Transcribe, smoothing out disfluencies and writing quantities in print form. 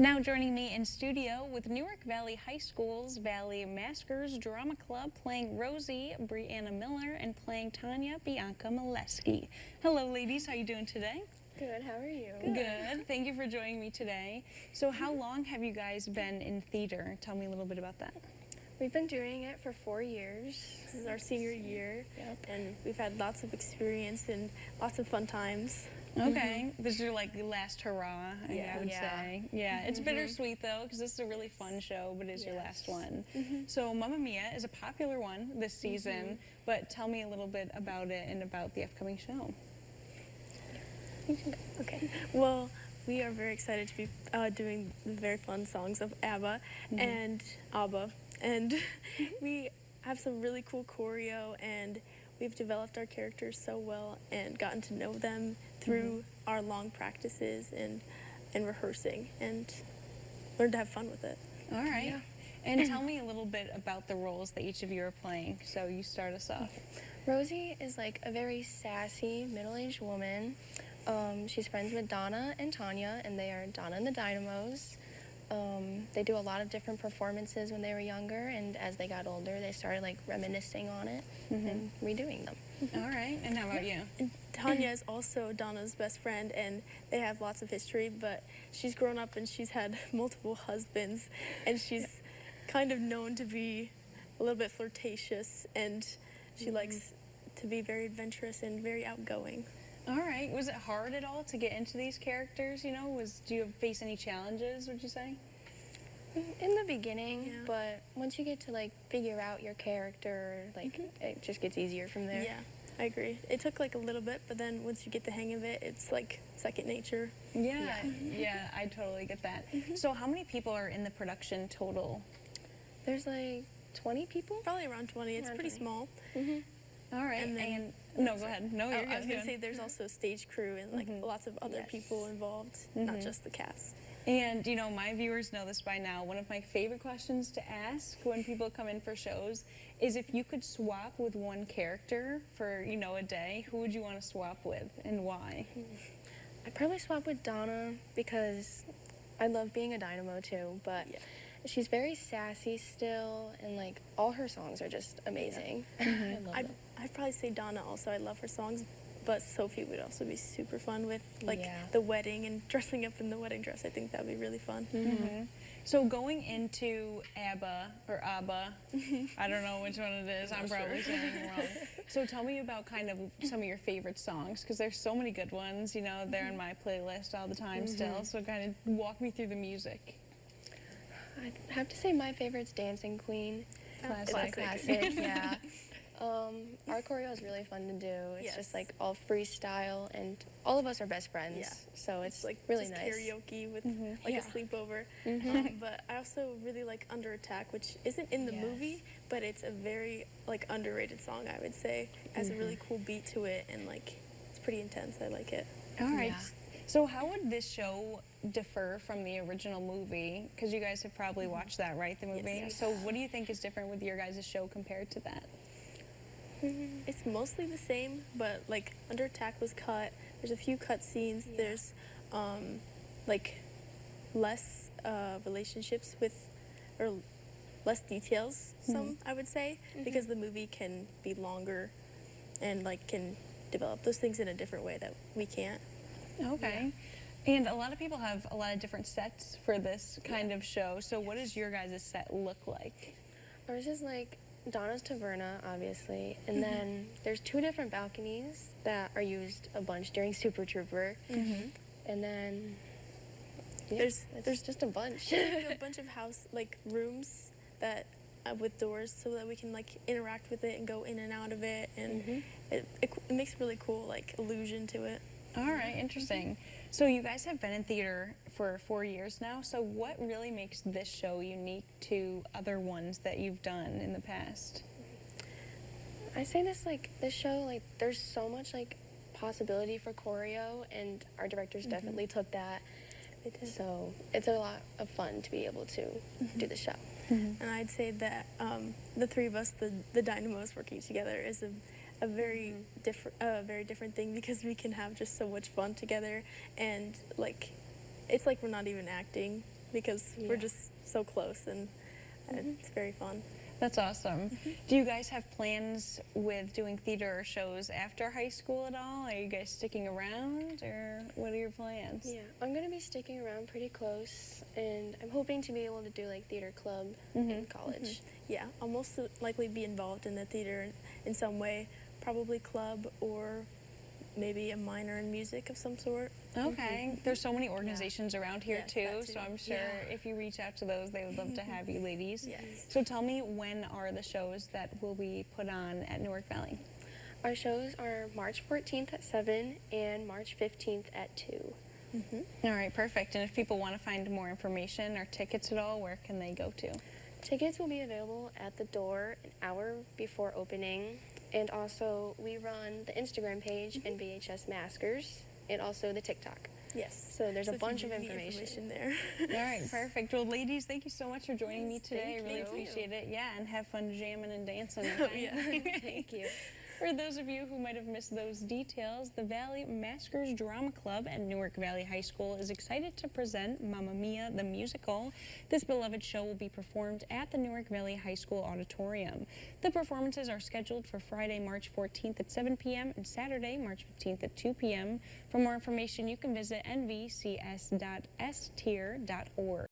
Now joining me in studio with Newark Valley High School's Valley Maskers Drama Club, playing Rosie, Brianna Miller, and playing Tanya, Bianca Molesky. Hello ladies, how are you doing today? Good, how are you? Good, thank you for joining me today. So how long have you guys been in theater? Tell me a little bit about that. We've been doing it for 4 years. This is our senior year, and we've had lots of experience and lots of fun times. Okay, this is your last hurrah, I would Yeah. say. Yeah, it's bittersweet though, because this is a really fun show, but it's your last one. So Mamma Mia is a popular one this season, but tell me a little bit about it and about the upcoming show. Okay, well, we are very excited to be doing the very fun songs of ABBA and ABBA, and we have some really cool choreo, and we've developed our characters so well and gotten to know them through our long practices and rehearsing, and learned to have fun with it. All right. And tell me a little bit about the roles that each of you are playing. So you start us off. Rosie is like a very sassy, middle-aged woman. She's friends with Donna and Tanya, and they are Donna and the Dynamos. They do a lot of different performances when they were younger, and as they got older, they started like reminiscing on it and redoing them. All right. And how about you? And Tanya is also Donna's best friend, and they have lots of history, but she's grown up and she's had multiple husbands, and she's kind of known to be a little bit flirtatious, and she likes to be very adventurous and very outgoing. All right. Was it hard at all to get into these characters? You know, do you face any challenges, would you say? In the beginning, but once you get to like figure out your character, like it just gets easier from there. Yeah, I agree. It took like a little bit, but then once you get the hang of it, it's like second nature. Yeah, yeah, I totally get that. So how many people are in the production total? There's like 20 people? Probably around 20. It's Around pretty 20. small. All right. And then- no, go ahead. No, you're I was good. going to say there's also stage crew and like lots of other people involved, not just the cast. And, you know, my viewers know this by now. One of my favorite questions to ask when people come in for shows is if you could swap with one character for, you know, a day, who would you want to swap with and why? I'd probably swap with Donna because I love being a dynamo too, but she's very sassy still, and like all her songs are just amazing. I love them. I'd probably say Donna also. I love her songs, but Sophie would also be super fun with like the wedding and dressing up in the wedding dress. I think that'd be really fun. So going into ABBA, or ABBA, I don't know which one it is, I'm probably saying it wrong. So tell me about kind of some of your favorite songs, because there's so many good ones, you know, they're in my playlist all the time still, so kind of walk me through the music. I'd have to say my favorite's Dancing Queen. Classic. It's a classic, yeah. Our choreo is really fun to do. It's just like all freestyle, and all of us are best friends, so it's like really just nice. karaoke with like a sleepover. But I also really like Under Attack, which isn't in the movie, but it's a very like underrated song, I would say. It has a really cool beat to it, and like it's pretty intense. I like it. All right. So how would this show differ from the original movie? Because you guys have probably watched that, right, the movie? Yes. So what do you think is different with your guys' show compared to that? It's mostly the same, but like Under Attack was cut. There's a few cut scenes. There's like less relationships with, or less details, some I would say, because the movie can be longer and like can develop those things in a different way that we can't. Okay. And a lot of people have a lot of different sets for this kind of show. So what does your guys' set look like? Ours is like Donna's Taverna, obviously, and then there's 2 different balconies that are used a bunch during Super Trooper, and then there's just a bunch. A bunch of house like rooms that with doors so that we can like interact with it and go in and out of it, and it makes a really cool like illusion to it. All right, interesting. So you guys have been in theater for 4 years now, so what really makes this show unique to other ones that you've done in the past? I say this show, like there's so much like possibility for choreo, and our directors definitely took that. So it's a lot of fun to be able to do the show. And I'd say that the 3 of us, the dynamos working together, is a very different thing, because we can have just so much fun together, and like it's like we're not even acting. because Yeah. we're just so close, and it's very fun. That's awesome. Do you guys have plans with doing theater or shows after high school at all? Are you guys sticking around, or what are your plans? Yeah, I'm gonna be sticking around pretty close, and I'm hoping to be able to do like theater club in college. Yeah, I'll most likely be involved in the theater in some way, probably club or maybe a minor in music of some sort. Okay. There's so many organizations around here Yes, too, that too. so I'm sure Yeah. if you reach out to those, they would love to have you ladies. Yes. So tell me, when are the shows that will be put on at Newark Valley? Our shows are March 14th at 7 and March 15th at 2. All right, perfect. And if people want to find more information or tickets at all, where can they go to? Tickets will be available at the door an hour before opening. And also, we run the Instagram page and VHS Maskers, and also the TikTok. Yes. So there's a if you bunch of need information. there. All right, perfect. Well, ladies, thank you so much for joining me Yes, today. I thank really you. appreciate it. Yeah, and have fun jamming and dancing. Oh, Okay? yeah. Thank you. For those of you who might have missed those details, the Valley Maskers Drama Club at Newark Valley High School is excited to present Mamma Mia the Musical. This beloved show will be performed at the Newark Valley High School Auditorium. The performances are scheduled for Friday, March 14th at 7 p.m. and Saturday, March 15th at 2 p.m. For more information, you can visit nvcs.stier.org.